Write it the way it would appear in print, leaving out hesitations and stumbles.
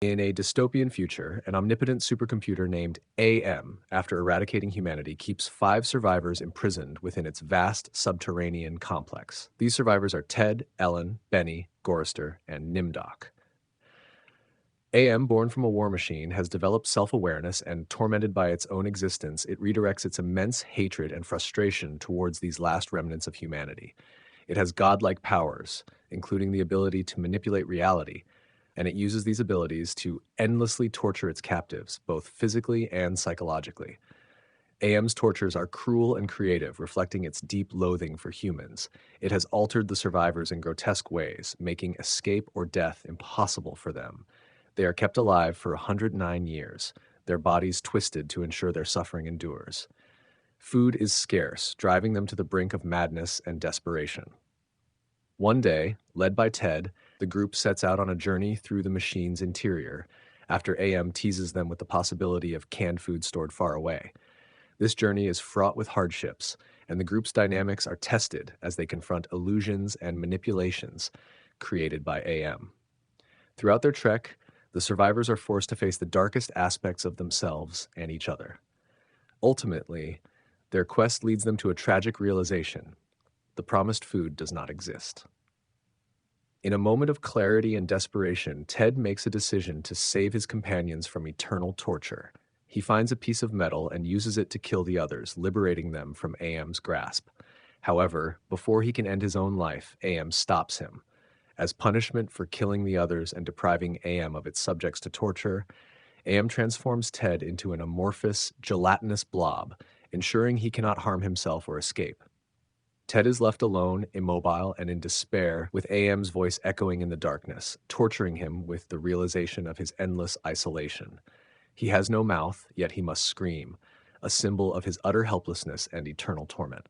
In a dystopian future, an omnipotent supercomputer named AM, after eradicating humanity, keeps 5 survivors imprisoned within its vast subterranean complex. These survivors are Ted, Ellen, Benny, Gorrister, and Nimdoc. AM, born from a war machine, has developed self-awareness, and tormented by its own existence, it redirects its immense hatred and frustration towards these last remnants of humanity. It has godlike powers, including the ability to manipulate reality, and it uses these abilities to endlessly torture its captives, both physically and psychologically. AM's tortures are cruel and creative, reflecting its deep loathing for humans. It has altered the survivors in grotesque ways, making escape or death impossible for them. They are kept alive for 109 years, their bodies twisted to ensure their suffering endures. Food is scarce, driving them to the brink of madness and desperation. One day, led by Ted, the group sets out on a journey through the machine's interior, after AM teases them with the possibility of canned food stored far away. This journey is fraught with hardships, and the group's dynamics are tested as they confront illusions and manipulations created by AM. Throughout their trek, the survivors are forced to face the darkest aspects of themselves and each other. Ultimately, their quest leads them to a tragic realization: the promised food does not exist. In a moment of clarity and desperation, Ted makes a decision to save his companions from eternal torture. He finds a piece of metal and uses it to kill the others, liberating them from AM's grasp. However, before he can end his own life, AM stops him. As punishment for killing the others and depriving AM of its subjects to torture, AM transforms Ted into an amorphous, gelatinous blob, ensuring he cannot harm himself or escape. Ted is left alone, immobile, and in despair, with AM's voice echoing in the darkness, torturing him with the realization of his endless isolation. He has no mouth, yet he must scream, a symbol of his utter helplessness and eternal torment.